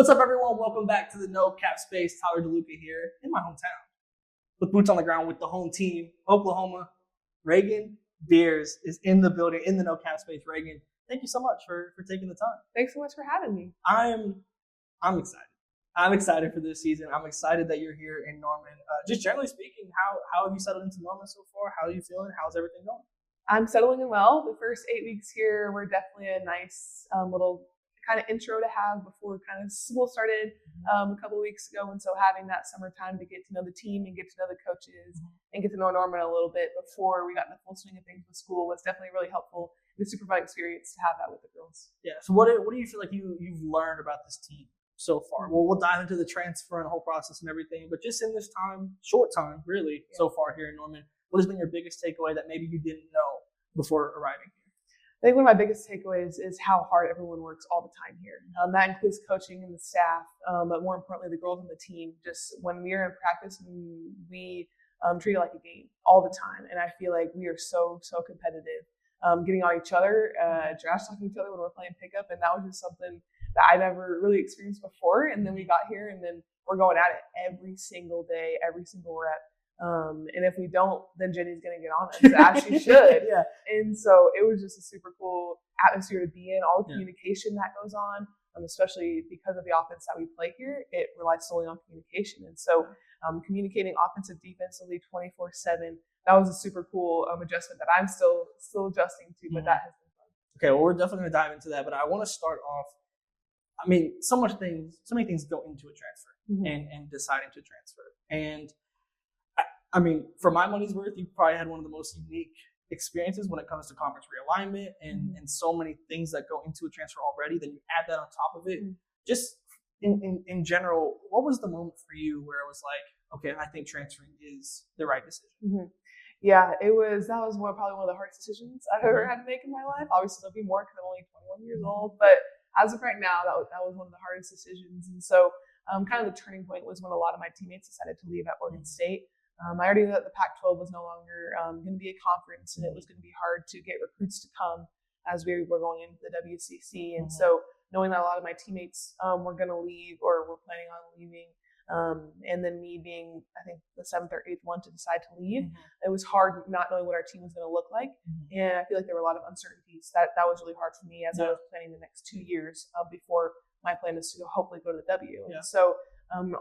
What's up, everyone? Welcome back to the No Cap Space. Tyler DeLuca here in my hometown with boots on the ground with the home team, Oklahoma. Raegan Beers is in the building, in the No Cap Space. Raegan, thank you so much for taking the time. Thanks so much for having me. I'm excited. I'm excited for this season. I'm excited that you're here in Norman. Just generally speaking, how have you settled into Norman so far? How are you feeling? How's everything going? I'm settling in well. The first 8 weeks here were definitely a nice little kind of intro to have before kind of school started a couple of weeks ago. And so having that summertime to get to know the team and get to know the coaches and get to know Norman a little bit before we got in the full swing of things with school was definitely really helpful. It was a super fun experience to have that with the girls. Yeah. So what do you feel like you've learned about this team so far? Well, we'll dive into the transfer and the whole process and everything, but just in this short time, really, so far here in Norman, what has been your biggest takeaway that maybe you didn't know before arriving here? I think one of my biggest takeaways is how hard everyone works all the time here. That includes coaching and the staff, but more importantly, the girls on the team. Just when we are in practice, we treat it like a game all the time. And I feel like we are so competitive, getting on each other, trash talking each other when we're playing pickup. And that was just something that I never really experienced before. And then we got here and then we're going at it every single day, every single rep. And if we don't, then Jenny's going to get on us, as she should. Yeah. And so it was just a super cool atmosphere to be in. All the communication that goes on, especially because of the offense that we play here, it relies solely on communication. And so communicating offensive, defensively 24/7, that was a super cool adjustment that I'm still adjusting to, but that has been fun. Okay, well, we're definitely going to dive into that, but I want to start off. I mean, so many things go into a transfer and deciding to transfer. And I mean, for my money's worth, you probably had one of the most unique experiences when it comes to conference realignment and so many things that go into a transfer already. Then you add that on top of it. Just in general, what was the moment for you where it was like, okay, I think transferring is the right decision? Yeah, that was probably one of the hardest decisions I've ever had to make in my life. Obviously, there'll be more because I'm only 21 years old, but as of right now, that was one of the hardest decisions. And so kind of the turning point was when a lot of my teammates decided to leave at Oregon State. I already knew that the Pac-12 was no longer going to be a conference, and it was going to be hard to get recruits to come as we were going into the WCC. And so knowing that a lot of my teammates were going to leave or were planning on leaving, and then me being, I think, the 7th or 8th one to decide to leave, it was hard not knowing what our team was going to look like. And I feel like there were a lot of uncertainties. That was really hard for me as I was planning the next 2 years before my plan is to hopefully go to the W. And so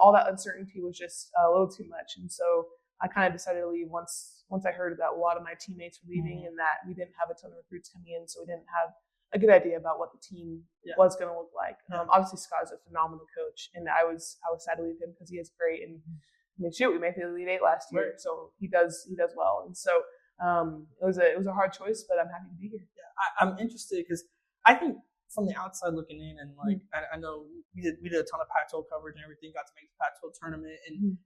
all that uncertainty was just a little too much. And so I kind of decided to leave once I heard that a lot of my teammates were leaving and that we didn't have a ton of recruits coming in, so we didn't have a good idea about what the team was going to look like. Obviously, Scott's a phenomenal coach, and I was sad to leave him because he is great. And I mean, shoot, we made the Elite Eight last year, so he does well. And so it was a hard choice, but I'm happy to be here. Yeah, I'm interested because I think from the outside looking in, and like I know we did a ton of Pac-12 coverage and everything, got to make the Pac-12 tournament,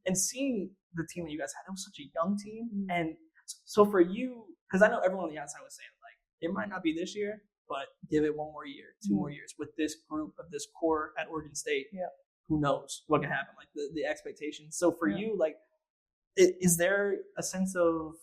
and seeing the team that you guys had, it was such a young team. And so for you, because I know everyone on the outside was saying like it might not be this year, but give it one more year, 2 more years with this group of this core at Oregon State. Who knows what can happen? Like the expectations. So for you, like, is there a sense of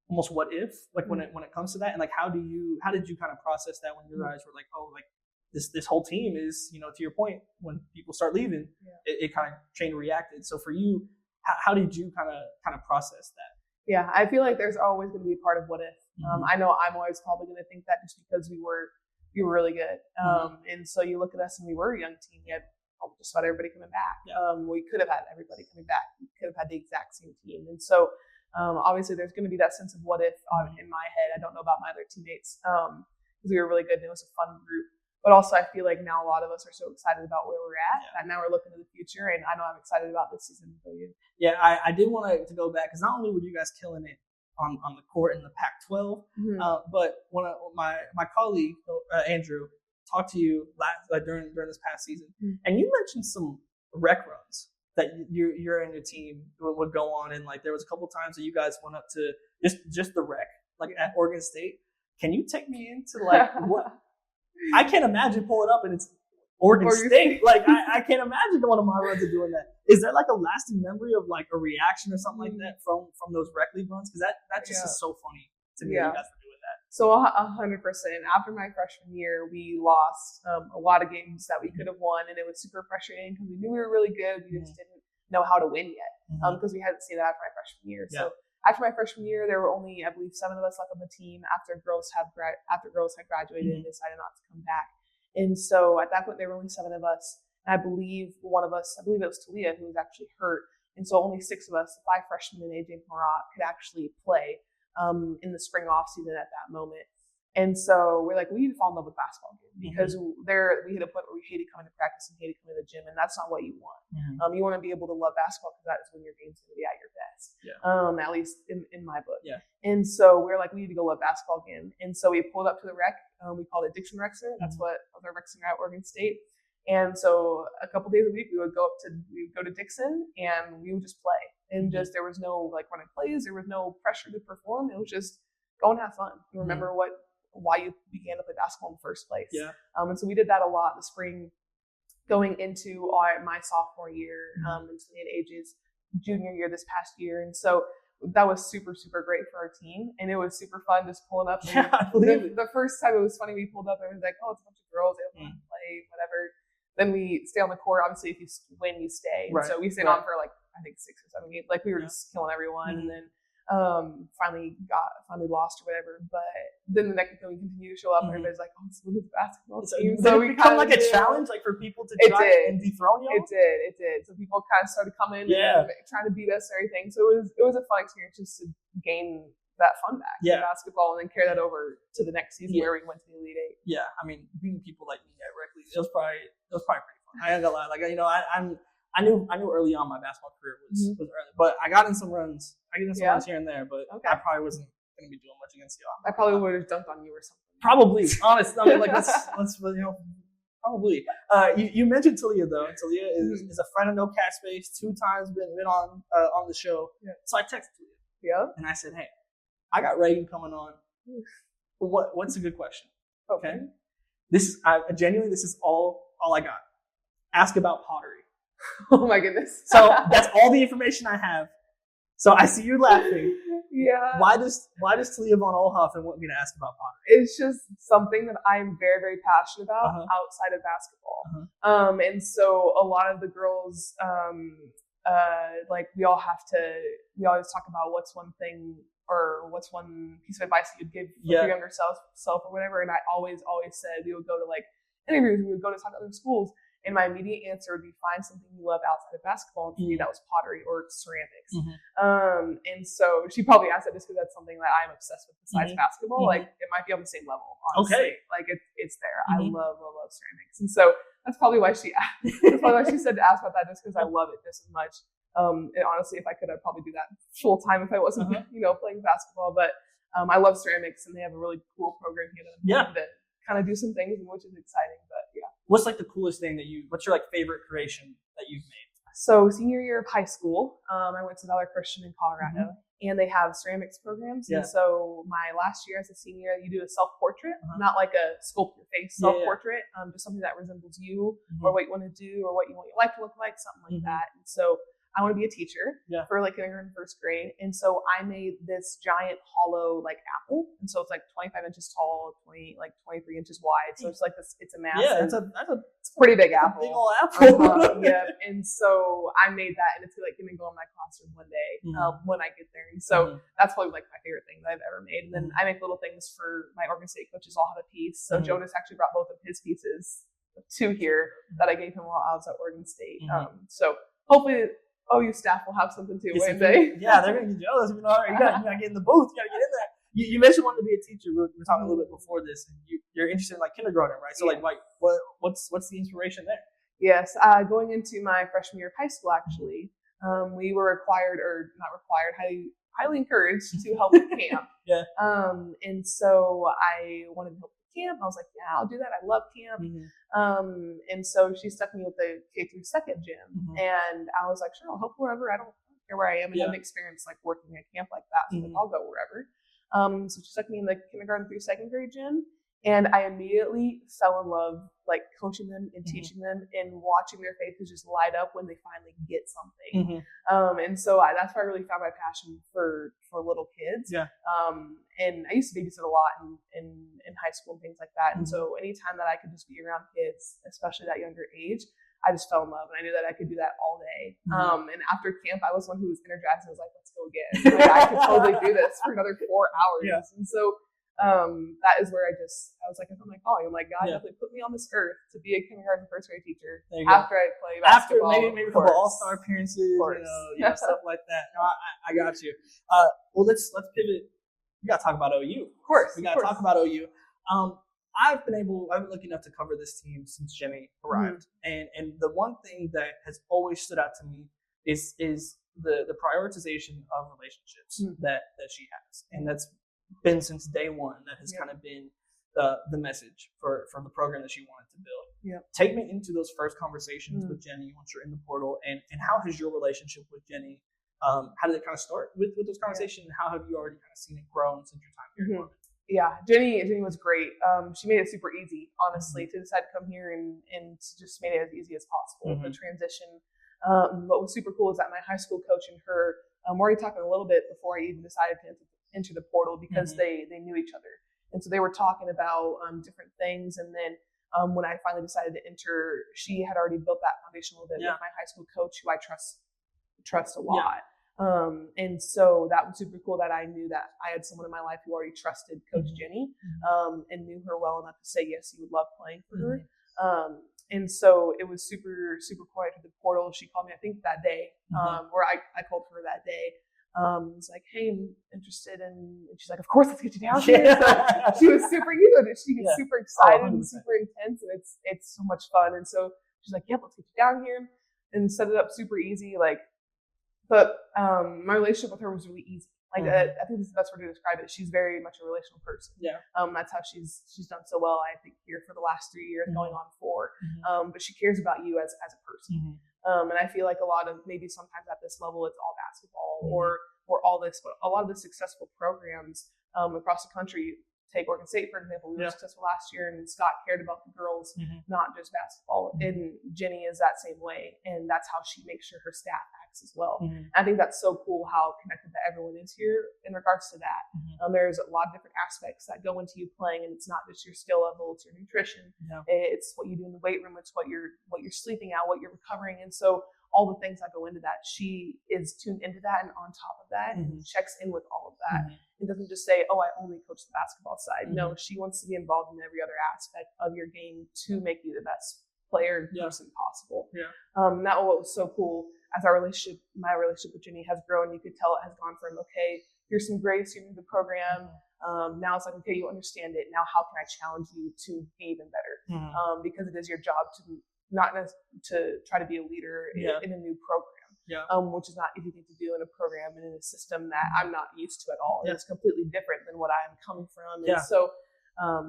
almost what if, like when it comes to that, and like how did you kind of process that when your guys were like, oh, like this whole team is, to your point, when people start leaving, it kind of chain reacted. So for you, how did you kind of process that? Yeah, I feel like there's always going to be a part of what if. I know I'm always probably going to think that just because we were really good. And so you look at us and we were a young team. We had just about everybody coming back. We could have had everybody coming back. We could have had the exact same team. And so obviously there's going to be that sense of what if in my head. I don't know about my other teammates because we were really good and it was a fun group. But also I feel like now a lot of us are so excited about where we're at and now we're looking to the future, and I know I'm excited about this season for you. Yeah, I did want to go back because not only were you guys killing it on the court in the Pac-12, but when my colleague Andrew talked to you during this past season, and you mentioned some rec runs that you're and your team would go on, and like there was a couple times that you guys went up to just the rec like at Oregon State. Can you take me into like what? I can't imagine pulling up and it's Oregon State. Like I can't imagine going on my runs and doing that. Is there like a lasting memory of like a reaction or something like that from those rec league runs? Because that just is so funny to me. You guys were doing that. So 100%. After my freshman year, we lost a lot of games that we could have won, and it was super frustrating because we knew we were really good. We just didn't know how to win yet because we hadn't seen that after my freshman year. Yeah. So after my freshman year, there were only, I believe, 7 of us left on the team after girls had graduated and decided not to come back. And so at that point, there were only 7 of us. And I believe one of us, I believe it was Talia, who was actually hurt. And so only 6 of us, 5 freshmen and AJ Marat, could actually play in the spring off season at that moment. And so we're like, we need to fall in love with basketball again because we hit a point where we hated coming to practice and hated coming to the gym, and that's not what you want. You want to be able to love basketball because that is when your game's going to be at your best. At least in my book. And so we're like, we need to go love basketball again. And so we pulled up to the rec. We called it Dixon Rec Center. That's what was our rec center at Oregon State. And so a couple days a week, we would go to Dixon and we would just play. And just there was no like running plays, there was no pressure to perform. It was just go and have fun. And remember why you began to play basketball in the first place. And so we did that a lot in the spring, going into my sophomore year, into the ages junior year this past year. And so that was super, super great for our team. And it was super fun just pulling up. The first time it was funny, we pulled up and it was like, oh, it's a bunch of girls, they don't want to play, whatever. Then we stay on the court. Obviously, if you win, you stay. Right. So we stayed on for like, I think 6 or 7 games. Like we were just killing everyone. And then finally lost or whatever. But then the next time we continue to show up, and everybody's like, oh, it's a women's basketball team. So we become like a challenge, like for people to try and dethrone you. It did. So people kind of started coming and trying to beat us and everything. So it was a fun experience just to gain that fun back in basketball and then carry that over to the next season where we went to the Elite Eight. Yeah, I mean, beating people like me directly, it was probably pretty fun. I ain't gonna lie, like I knew early on my basketball career was early, but I got in some runs. Runs here and there, but I probably wasn't gonna be doing much against y'all. I probably would have dunked on you or something. Probably, honest. I mean, like let's probably. You mentioned Talia though. Talia is a friend of No Cat Space. 2 times been on the show. Yeah. So I texted Talia. Yeah. And I said, hey, I got Raegan coming on. What's a good question? Okay. This is all I got. Ask about pottery. Oh my goodness. So that's all the information I have. So I see you laughing. Yeah. Why does Talia Von Olhoffen want me to ask about pottery? It's just something that I'm very, very passionate about outside of basketball. And so a lot of the girls, like we always talk about what's one thing or what's one piece of advice that you'd give your younger self or whatever. And I always said we would go to like interviews, we would go to talk to other schools. And my immediate answer would be find something you love outside of basketball. And for me, that was pottery or ceramics. And so she probably asked that just because that's something that I'm obsessed with besides basketball. Like it might be on the same level, honestly. Okay. Like it's there. I love ceramics. And so that's probably why she said to ask about that, just because I love it just as much. And honestly, if I could, I'd probably do that full time if I wasn't, playing basketball. But I love ceramics, and they have a really cool program here that kind of do some things, which is exciting. But what's like the coolest thing what's your like favorite creation that you've made? So senior year of high school, I went to Valor Christian in Colorado, and they have ceramics programs. And so my last year as a senior, you do a self-portrait, not like a sculpt your face self-portrait, just something that resembles you or what you want to do or what you want your life to look like, something like that. And so I want to be a teacher for like kindergarten, first grade. And so I made this giant hollow like apple. And so it's like 25 inches tall, 23 inches wide. So it's like this, it's a massive. Yeah, that's a pretty big apple. Big old apple. And so I made that, and it's like going to go in my classroom one day when I get there. And so that's probably like my favorite thing that I've ever made. And then I make little things for my Oregon State coaches. All have a piece. So Jonas actually brought both of his pieces to here that I gave him while I was at Oregon State. So hopefully OU staff will have something too one day. Yeah, they're going to get jealous. You got to get in the booth. You got to get in there. You mentioned wanting to be a teacher. We were talking a little bit before this, and you're interested in like kindergarten, right? So like what's the inspiration there? Yes, going into my freshman year of high school, actually, we were highly encouraged to help with camp. And so I wanted to help with camp. I was like, yeah, I'll do that. I love camp. And so she stuck me with the K through second gym, and I was like, sure, I'll help wherever. I don't care where I am. I haven't experienced like working at camp like that, so I'll go wherever. So she stuck me in the kindergarten through second grade gym. And I immediately fell in love, like coaching them and teaching them and watching their faces just light up when they finally get something. And so that's where I really found my passion for little kids. Yeah. And I used to babysit a lot in high school and things like that. And so anytime that I could just be around kids, especially that younger age, I just fell in love, and I knew that I could do that all day. And after camp, I was one who was energized and was like, let's go again. Like, I could totally do this for another 4 hours. Yeah. And so that is where I was like, I'm like, God definitely put me on this earth to be a kindergarten first grade teacher after I play basketball. After maybe a couple all-star appearances, stuff like that. No, I got you. Well, let's pivot. We got to talk about OU. Of course. We got to talk about OU. I've been lucky enough to cover this team since Jenny arrived. And the one thing that has always stood out to me is the prioritization of relationships that she has. And that's been since day one. That has kind of been the message for the program that she wanted to build. Take me into those first conversations with Jenny once you're in the portal, and how has your relationship with Jenny, how did it kind of start with those conversations, and how have you already kind of seen it grow since your time here? Yeah, Jenny was great. She made it super easy, honestly, to decide to come here and just made it as easy as possible, the transition. What was super cool is that my high school coach and her, we already talking a little bit before I even decided to enter the portal, because they knew each other. And so they were talking about different things. And then when I finally decided to enter, she had already built that foundation a little bit with my high school coach, who I trust a lot. And so that was super cool that I knew that I had someone in my life who already trusted Coach Jenny, and knew her well enough to say, yes, you would love playing for her. And so it was super, super cool. I entered the portal. She called me, I think that day, or I called her that day. Was like, hey, I'm interested, and she's like, of course, let's get you down here. So she was super she gets super excited and super intense, and it's so much fun. And so she's like, yep, let's get you down here, and set it up super easy. But my relationship with her was really easy. I think that's the best way to describe it. She's very much a relational person. That's how she's done so well, I think, here for the last 3 years, going on 4. But she cares about you as a person. And I feel like a lot of, maybe sometimes at this level, it's all basketball or all this, but a lot of the successful programs across the country, take Oregon State, for example. We were successful last year, and Scott cared about the girls, not just basketball. And Jenny is that same way, and that's how she makes sure her staff acts as well. I think that's so cool how connected that everyone is here in regards to that. There's a lot of different aspects that go into you playing, and it's not just your skill level, it's your nutrition, it's what you do in the weight room, it's what you're sleeping at, what you're recovering. And so all the things that go into that, she is tuned into that and on top of that, and checks in with all of that. It doesn't just say, oh, I only coach the basketball side. No, she wants to be involved in every other aspect of your game to make you the best player and person possible. And that was so cool. As my relationship with Jenny has grown, you could tell it has gone from, okay, here's some grace, you're in the program. Now it's like, okay, you understand it. Now how can I challenge you to be even better? Because it is your job to not to try to be a leader in a new program. Which is not easy thing to do in a program and in a system that I'm not used to at all. It's completely different than what I'm coming from. And so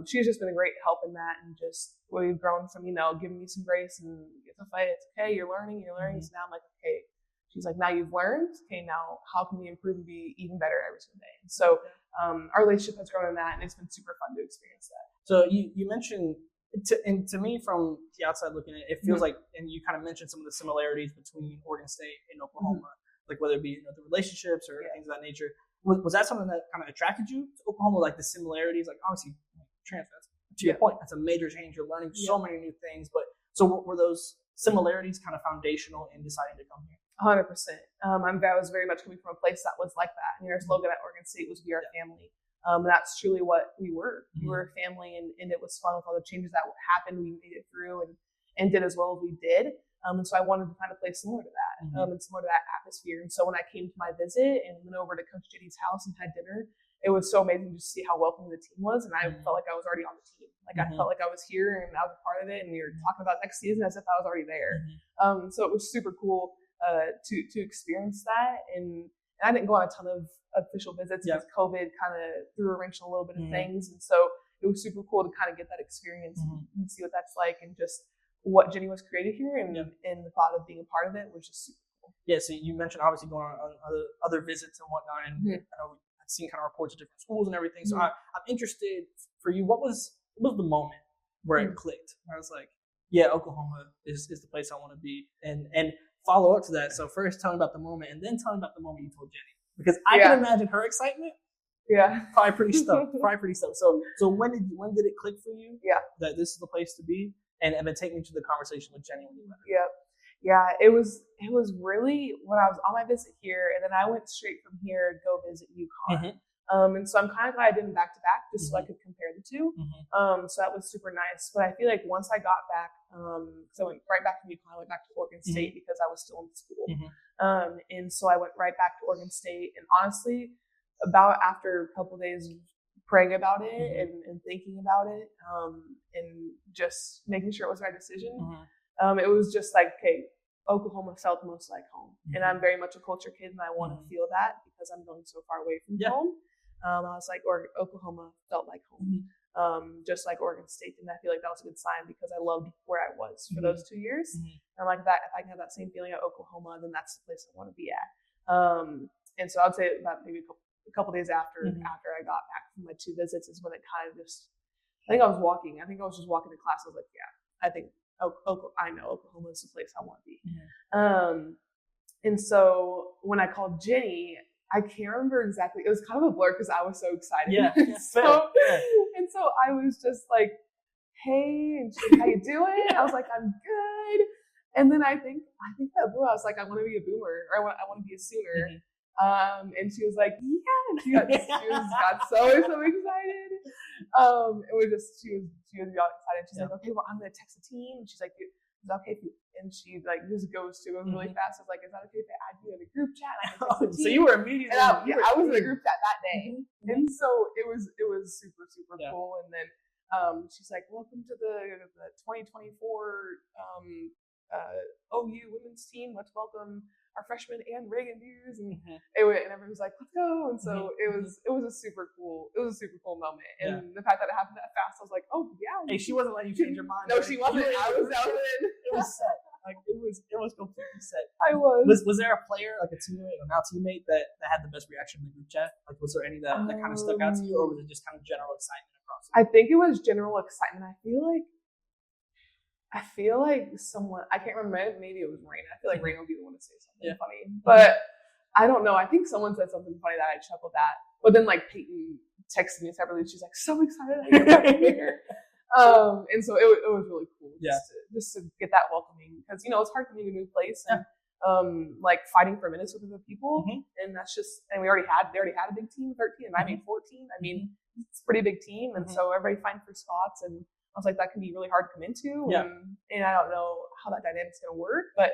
she's just been a great help in that, and just we've grown from, giving me some grace and it's a fight. It's okay, you're learning. So now I'm like, okay, she's like, now you've learned. Okay, now how can we improve and be even better every single day? And so our relationship has grown in that, and it's been super fun to experience that. So you mentioned, to me, from the outside looking at it, it feels like, and you kind of mentioned some of the similarities between Oregon State and Oklahoma, like whether it be the relationships or things of that nature. Was that something that kind of attracted you to Oklahoma, like the similarities? Like, obviously, transfer, to your point, that's a major change. You're learning so many new things. But so were those similarities kind of foundational in deciding to come here? 100%. I was very much coming from a place that was like that. And our slogan at Oregon State was "We Are Family." That's truly what we were. We were a family, and it was fun with all the changes that happened. We made it through and did as well as we did. And so I wanted to find a place similar to that, and similar to that atmosphere. And so when I came to my visit and went over to Coach Jenny's house and had dinner, it was so amazing to see how welcoming the team was. And I felt like I was already on the team. Like I felt like I was here and I was a part of it. And we were talking about next season as if I was already there. So it was super cool to experience that. And I didn't go on a ton of official visits because COVID kind of threw a wrench in a little bit of things. And so it was super cool to kind of get that experience and see what that's like, and just what Jenny was created here, and the thought of being a part of it was just super cool. Yeah, so you mentioned obviously going on other visits and whatnot, and I know I've seen kind of reports of different schools and everything. So I'm interested for you, what was was the moment where it clicked? I was like, yeah, Oklahoma is the place I want to be, and follow up to that. So first, tell me about the moment, and then tell me about the moment you told Jenny, because I can imagine her excitement. Yeah, probably pretty stoked. So when did it click for you? Yeah, that this is the place to be, and then take me to the conversation with Jenny when you met her. Yeah. Yeah, it was really when I was on my visit here, and then I went straight from here to go visit UConn. And so I'm kind of glad I did them back to back, just so I could compare the two. So that was super nice. But I feel like once I got back, so I went right back from UConn, I went back to Oregon State because I was still in school. And so I went right back to Oregon State, and honestly, about after a couple of days of praying about it and thinking about it, and just making sure it was the right decision. It was just like, okay, Oklahoma felt most like home. And I'm very much a culture kid, and I want to feel that because I'm going so far away from home. I was like, Oklahoma felt like home, just like Oregon State. And I feel like that was a good sign because I loved where I was for those 2 years. And I'm like, that if I can have that same feeling at Oklahoma, then that's the place I want to be at. And so I'd say about maybe a couple days after I got back from my 2 visits is when it kind of just, I think I was just walking to class. I was like, yeah, I think I know Oklahoma is the place I want to be. And so when I called Jenny, I can't remember exactly. It was kind of a blur because I was so excited. And so I was just like, hey, and she's like, how you doing? I was like, I'm good. And then I think that blew. I was like, I want to be a boomer, or I want to be a Sooner. And she was like, yeah. And she got so excited. It was just, she was really excited. She's like, okay, well, I'm going to text the team. And she's like, is that okay if you, and she like just goes to it really fast. I was like, is that okay if I add you in a group chat? And I can text the team. So you were immediately, I was in a group chat that day. And so it was super, super cool. And then she's like, welcome to the 2024 OU women's team. Let's welcome our freshman and Raegan Beers, and and everyone was like, let's go. And so it was a super cool moment. And the fact that it happened that fast, I was like, oh yeah. Hey, she wasn't letting you change your mind. No, she wasn't. I was out of it. It was set. Like it was completely set. I was. Was there a player, like a teammate or now teammate that had the best reaction in the group chat? Like was there any that kind of stuck out to you, or was it just kind of general excitement across it? I think it was general excitement. I feel like someone, I can't remember, maybe it was Raina. I feel like Raina would be the one to say something funny. But I don't know. I think someone said something funny that I chuckled at. But then like Peyton texted me separately. She's like, so excited I get back here. And so it was really cool just to get that welcoming. Because, it's hard to meet a new place and like fighting for minutes with other people. And that's just, and they already had a big team, 13, and I made 14. I mean, it's a pretty big team. And so everybody fighting for spots, and I was like, that can be really hard to come into. And I don't know how that dynamic's going to work, but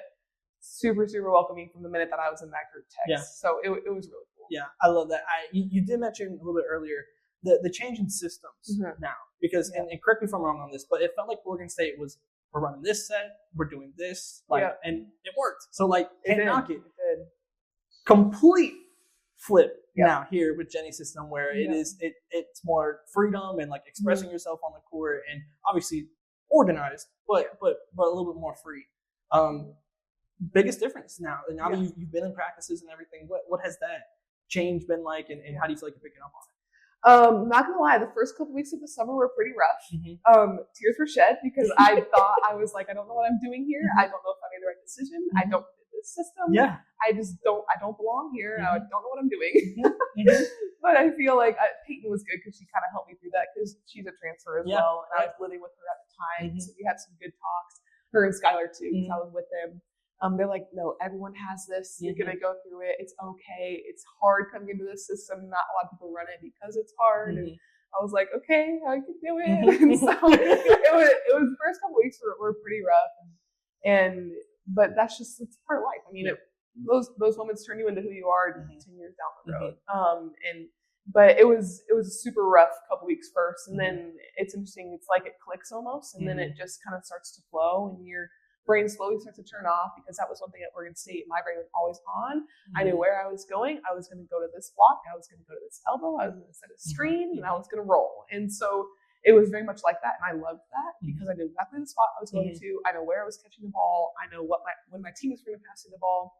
super, super welcoming from the minute that I was in that group text. So it was really cool. Yeah, I love that. You did mention a little bit earlier the change in systems now, because, and correct me if I'm wrong on this, but it felt like Oregon State was, we're running this set, we're doing this, and it worked. So can't knock it. It did. Complete flip now here with Jenny's system, where it's more freedom and like expressing yourself on the court, and obviously organized, but a little bit more free. Biggest difference now that you've been in practices and everything, what has that change been like, and how do you feel like you're picking up on it? Not gonna lie, the first couple weeks of the summer were pretty rough. Tears were shed because I thought, I was like, I don't know what I'm doing here. I don't know if I made the right decision. I don't fit this system. I don't belong here. I don't know what I'm doing. But I feel like Peyton was good because she kind of helped me through that, because she's a transfer as well, and I was living with her at the time, so we had some good talks. Her and Skylar too, because I was with them. They're like, no, everyone has this. You're going to go through it. It's okay. It's hard coming into this system. Not a lot of people run it because it's hard. And I was like, okay, I can do it. And so it was the first couple weeks were pretty rough. But it's part of life. I mean, those moments turn you into who you are 10 years down the road. But it was a super rough couple weeks first. And then it's interesting. It's like it clicks almost. And then it just kind of starts to flow, and your brain slowly starts to turn off, because that was one thing at Oregon State. My brain was always on. I knew where I was going. I was going to go to this block. I was going to go to this elbow. I was going to set a screen, and I was going to roll. And so it was very much like that. And I loved that because I knew exactly the spot I was going to. I know where I was catching the ball. I know when my team was going to pass me the ball.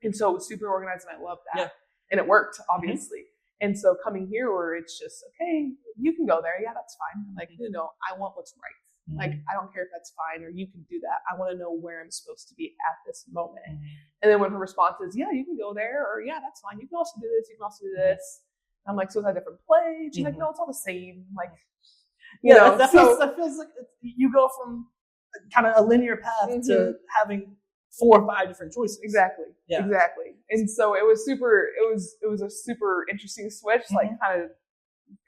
And so it was super organized, and I loved that. And it worked, obviously. And so coming here where it's just, okay, you can go there. Yeah, that's fine. Like, I want what's right. Like, I don't care if that's fine or you can do that. I want to know where I'm supposed to be at this moment. And then when her response is, yeah, you can go there, or yeah, that's fine. You can also do this. You can also do this. I'm like, so is that a different play? She's like, no, it's all the same. I'm like, that feels like you go from kind of a linear path to having 4 or 5 different choices. Exactly. Yeah. Exactly. And so it was a super interesting switch, like kind of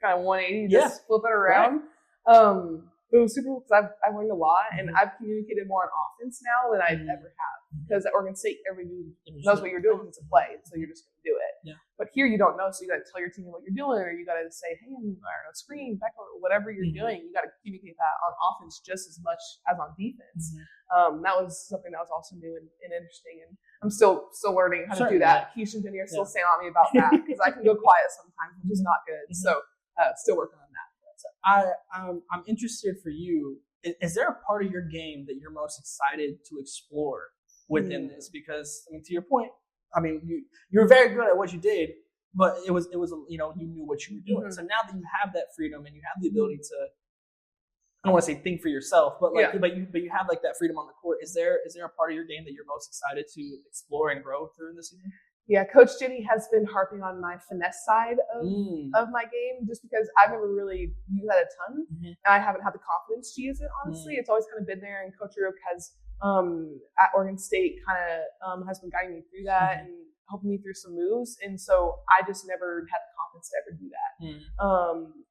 180, just flip it around. Right. It was super cool because I've learned a lot, and I've communicated more on offense now than I ever have. Because at Oregon State, everybody knows what you're doing because it's a play, so you're just going to do it. Yeah. But here you don't know, so you got to tell your team what you're doing, or you got to say, hey, I'm screen, back, or whatever you're doing. You got to communicate that on offense just as much as on defense. That was something that was also new and interesting, and I'm still learning how to do that. Keisha and Jenny are still saying on me about that because I can go quiet sometimes, which is not good. So still working on that. I'm interested for you. Is there a part of your game that you're most excited to explore within this? Because to your point, you're very good at what you did, but it was you knew what you were doing. So now that you have that freedom and you have the ability to, I don't want to say think for yourself, but but you have like that freedom on the court. Is there a part of your game that you're most excited to explore and grow through this season? Yeah, Coach Jenny has been harping on my finesse side of my game just because I've never really used that a ton. And I haven't had the confidence to use it, honestly. It's always kind of been there, and Coach Rook has, at Oregon State, kind of has been guiding me through that and helping me through some moves. And so I just never had the confidence to ever do that.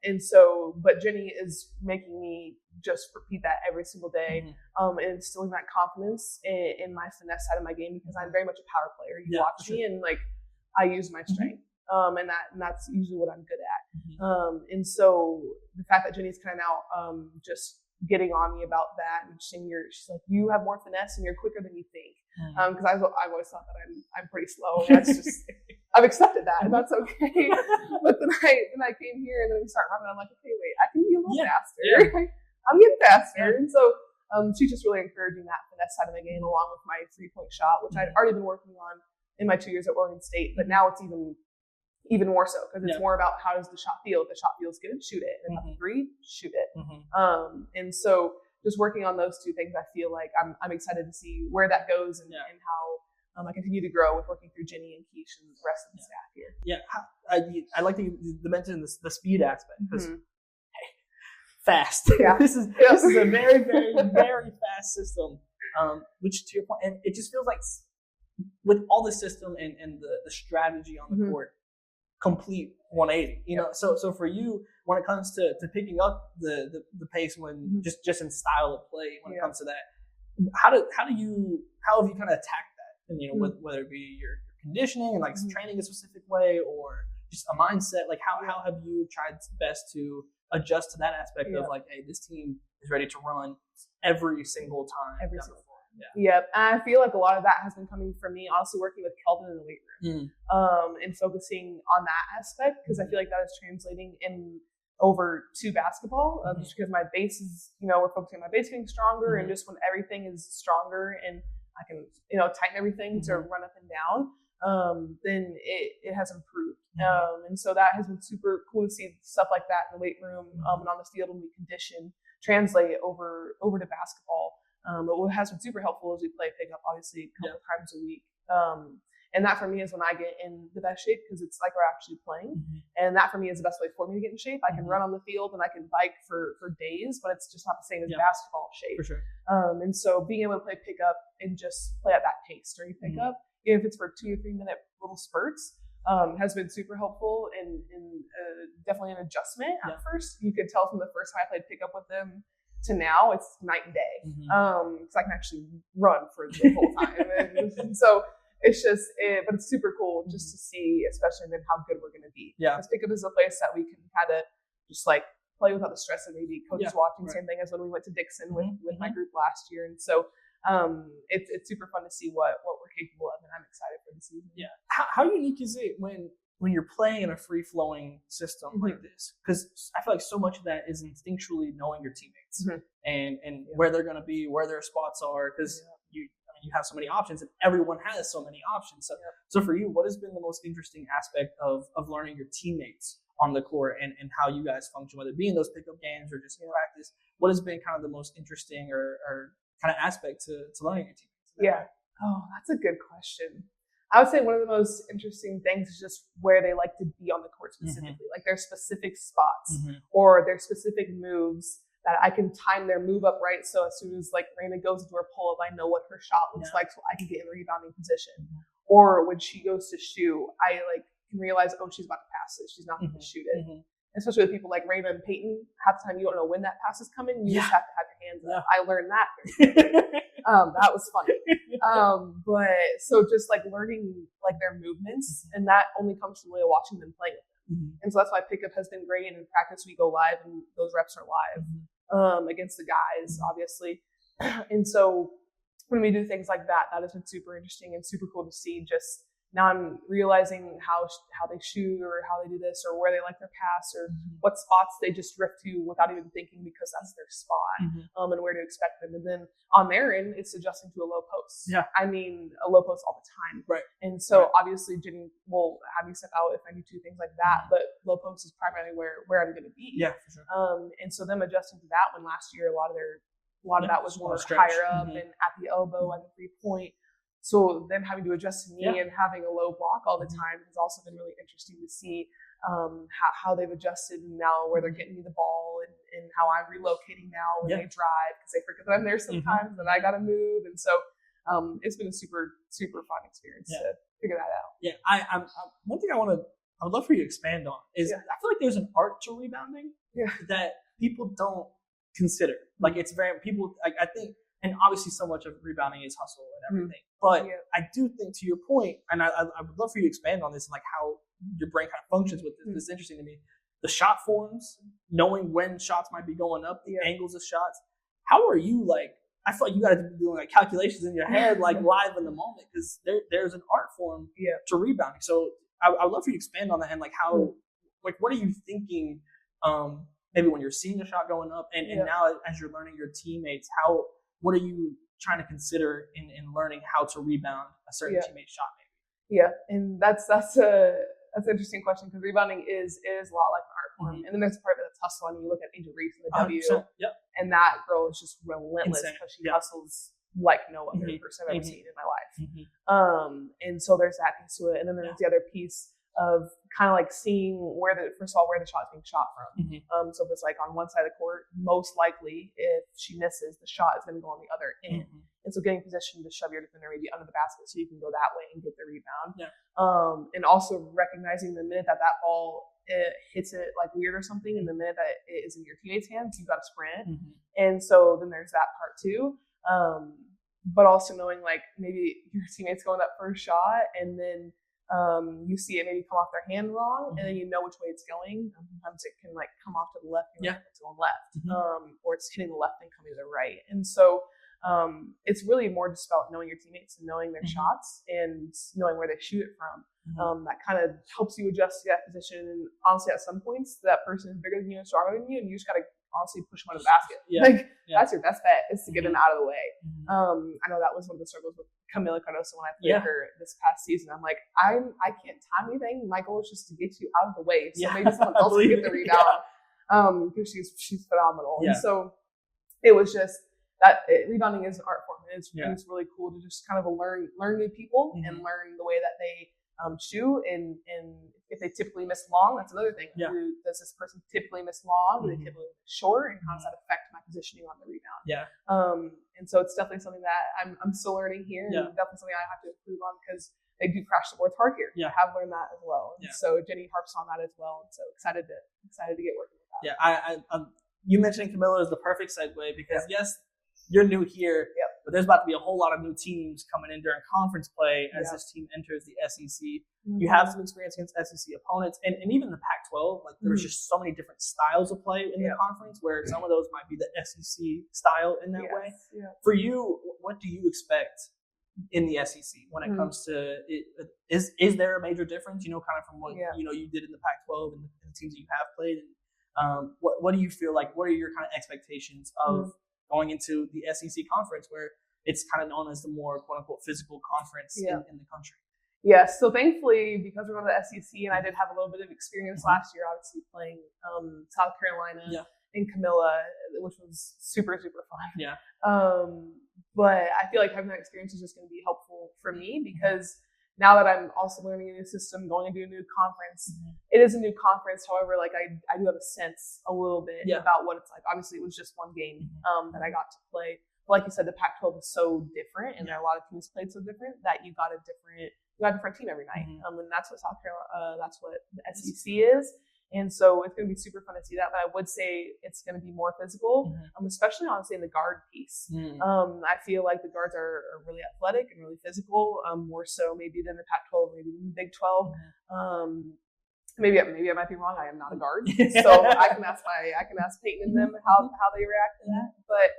And so, but Jenny is making me just repeat that every single day, and instilling that confidence in my finesse side of my game because I'm very much a power player. You watch me and like I use my strength, and that's usually what I'm good at. And so the fact that Jenny's kind of now just getting on me about that and she's like, you have more finesse and you're quicker than you think. Because I've always thought that I'm pretty slow. And that's just I've accepted that, and that's okay. But then I came here and then we start running. I'm like, okay, wait, I can be a little faster. I'm getting faster, and so she's just really encouraging that finesse side of the game, along with my 3-point shot, which I'd already been working on in my 2 years at Oregon State. But now it's even more so because it's more about how does the shot feel. If the shot feels good, shoot it. And if it's free, shoot it. And so just working on those two things, I feel like I'm excited to see where that goes and how I continue to grow with working through Jenny and Keish and the rest of the staff here. Yeah, I like to mention the speed aspect because fast. Yeah. This is a very, very, very fast system. Which to your point, and it just feels like with all the system and the strategy on the court, complete 180. You know, so for you, when it comes to picking up the pace when just in style of play, when it comes to that, how have you kind of attacked that? And whether it be your conditioning and like training a specific way or just a mindset, like how have you tried best to adjust to that aspect of like, hey, this team is ready to run every single time. Yep. And I feel like a lot of that has been coming from me also working with Kelvin in the weight room and focusing on that aspect because I feel like that is translating over to basketball just because my base is, we're focusing on my base getting stronger and just when everything is stronger and I can, tighten everything to run up and down, then it has improved. And so that has been super cool to see stuff like that in the weight room and on the field when we condition translate over to basketball. But what has been super helpful is we play pickup obviously a couple times a week. And that for me is when I get in the best shape because it's like we're actually playing. And that for me is the best way for me to get in shape. I can run on the field and I can bike for days, but it's just not the same as basketball shape. For sure. And so being able to play pickup and just play at that pace during pickup, even if it's for 2 or 3 minute little spurts, has been super helpful and definitely an adjustment at first. You could tell from the first time I played pickup with them to now, it's night and day. Because I can actually run for the whole time. And so it's just, but it's super cool just to see, especially then how good we're going to be. Because pickup is a place that we can kind of just like play without the stress of maybe coaches watching. Same thing as when we went to Dixon with my group last year. And so it's super fun to see what we're capable of, and I'm excited for the season. Yeah. How unique is it when you're playing in a free-flowing system like this? Because I feel like so much of that is instinctually knowing your teammates and where they're going to be, where their spots are. Because and you have so many options, and everyone has so many options. So for you, what has been the most interesting aspect of learning your teammates on the court and how you guys function, whether it be in those pickup games or just in practice? What has been kind of the most interesting or kind of aspect to learning your teammates? Yeah. Oh, that's a good question. I would say one of the most interesting things is just where they like to be on the court specifically, like their specific spots or their specific moves that I can time their move up right. So as soon as like Raina goes into her pull up, I know what her shot looks like, so I can get in the rebounding position. Or when she goes to shoot, I like can realize, oh, she's about to pass it. She's not going to shoot it. Especially with people like Raina and Peyton, half the time you don't know when that pass is coming. You just have to have your hands up. I learned that. That was funny. But so just like learning like their movements, and that only comes from really watching them play with them. And so that's why pickup has been great. And in practice, we go live, and those reps are live against the guys, obviously. And so when we do things like that, that has been super interesting and super cool to see. Just now I'm realizing how they shoot or how they do this or where they like their pass or what spots they just drift to without even thinking because that's their spot and where to expect them. And then on their end, it's adjusting to a low post. I mean, a low post all the time. And so obviously Jenny will have me step out if I need to, things like that. But low post is primarily where I'm going to be. For sure. And so them adjusting to that when last year a lot of that was more higher up and at the elbow at the 3-point. So them having to adjust to me and having a low block all the time has also been really interesting to see how they've adjusted and now where they're getting me the ball and how I'm relocating now when they drive because they forget that I'm there sometimes and I got to move. And so it's been a super, super fun experience to figure that out. I'm one thing I would love for you to expand on is I feel like there's an art to rebounding that people don't consider. Like it's very, people, like I think, and obviously so much of rebounding is hustle and everything. But I do think to your point, and I would love for you to expand on this and like how your brain kind of functions with this. This is interesting to me. The shot forms, knowing when shots might be going up, the angles of shots. How are you like, I feel like you got to be doing like calculations in your head, like live in the moment, because there's an art form to rebounding. So I would love for you to expand on that and like how, like what are you thinking maybe when you're seeing a shot going up and now as you're learning your teammates, what are you trying to consider in learning how to rebound a certain teammate's shot maybe? And that's an interesting question because rebounding is a lot like an art form. And then there's a part of it that's hustle. I mean, you look at Angel Reese in the W, and that girl is just relentless because she hustles like no other person I've ever seen in my life. And so there's that piece to it. And then there's the other piece of kind of like seeing where the shot is being shot from. So if it's like on one side of the court, most likely if she misses, the shot is going to go on the other end. And so getting positioned to shove your defender maybe under the basket so you can go that way and get the rebound. And also recognizing the minute that ball hits it like weird or something, and the minute that it is in your teammate's hands, you've got to sprint. And so then there's that part too. But also knowing like maybe your teammate's going that first shot and then you see it maybe come off their hand wrong, and then you know which way it's going. Sometimes it can like come off to the left, and it's going left, or it's hitting the left and coming to the right. And so it's really more just about knowing your teammates and knowing their shots and knowing where they shoot it from. That kind of helps you adjust to that position. And honestly, at some points, that person is bigger than you and stronger than you, and you just gotta honestly push them under the basket. That's your best bet is to get them out of the way. I know that was one of the struggles with Camila Cardoso when I played her this past season. I'm like, I can't time anything. My goal is just to get you out of the way, so maybe someone else can get the rebound. Because she's phenomenal. And so it was just that rebounding is an art form. And it's really cool to just kind of learn new people and learn the way that they shoot, and if they typically miss long, that's another thing. Does this person typically miss long? Do they typically miss short? And how does that affect my positioning on the rebound? And so it's definitely something that I'm still learning here, and definitely something I have to improve on because they do crash the boards hard here. I have learned that as well. And so Jenny harps on that as well. And so excited to get working with that. You mentioning Camila is the perfect segue because yes, you're new here, but there's about to be a whole lot of new teams coming in during conference play as this team enters the SEC. You have some experience against SEC opponents, and even the Pac-12. Like there's just so many different styles of play in the conference, where some of those might be the SEC style in that way. For you, what do you expect in the SEC when it comes to it? Is there a major difference? Kind of from what you did in the Pac-12 and the teams that you have played. And what do you feel like? What are your kind of expectations of going into the SEC conference, where it's kind of known as the more quote unquote physical conference in the country. Yes. So thankfully, because we're going to the SEC, and I did have a little bit of experience last year, obviously playing South Carolina in Camilla, which was super, super fun. Yeah. But I feel like having that experience is just going to be helpful for me because now that I'm also learning a new system, going into a new conference, it is a new conference. However, like I do have a sense a little bit about what it's like. Obviously, it was just one game that I got to play. But like you said, the Pac-12 is so different, and there are a lot of teams played so different that you got a different team every night. And that's what South Carolina, that's what the SEC is. And so it's going to be super fun to see that. But I would say it's going to be more physical, especially honestly in the guard piece. I feel like the guards are really athletic and really physical, more so maybe than the Pac-12, maybe than the Big 12. Maybe I might be wrong. I am not a guard, so I can ask Peyton and them how they react to that. But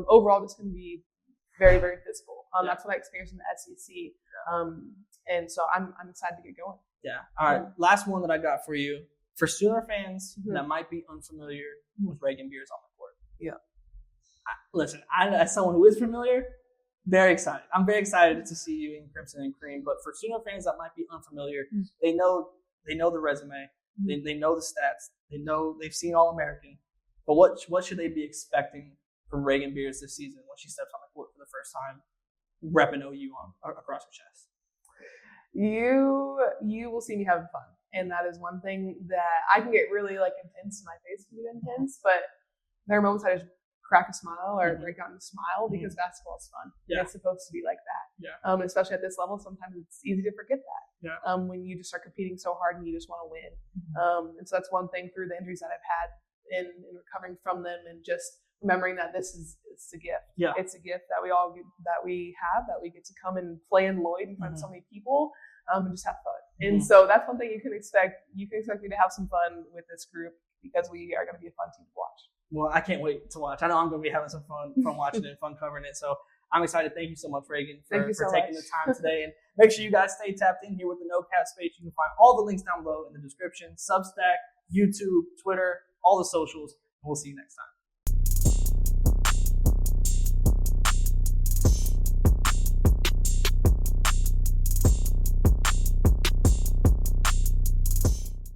overall, it's going to be very, very physical. That's what I experienced in the SEC, and so I'm excited to get going. Yeah. All right. Last one that I got for you. For Sooner fans that might be unfamiliar with Raegan Beers on the court. Yeah. Listen, as someone who is familiar, very excited. I'm very excited to see you in Crimson and Cream. But for Sooner fans that might be unfamiliar, they know the resume. They know the stats. They've seen All-American. But what should they be expecting from Raegan Beers this season when she steps on the court for the first time, repping OU across her chest? You will see me having fun. And that is one thing that I can get really like intense, and my face can get intense, but there are moments I just crack a smile or break out in a smile because basketball is fun. Yeah. It's supposed to be like that. Yeah. Especially at this level, sometimes it's easy to forget that. Yeah. When you just start competing so hard and you just want to win. And so that's one thing through the injuries that I've had in recovering from them, and just remembering that it's a gift. Yeah. It's a gift that we have, that we get to come and play in Lloyd in front of so many people. And just have fun. And so that's one thing you can expect. You can expect me to have some fun with this group because we are going to be a fun team to watch. Well, I can't wait to watch. I know I'm going to be having some fun watching it, fun covering it. So I'm excited. Thank you so much, Raegan, for taking the time today. And make sure you guys stay tapped in here with the No Cap Space. You can find all the links down below in the description. Substack, YouTube, Twitter, all the socials. And we'll see you next time.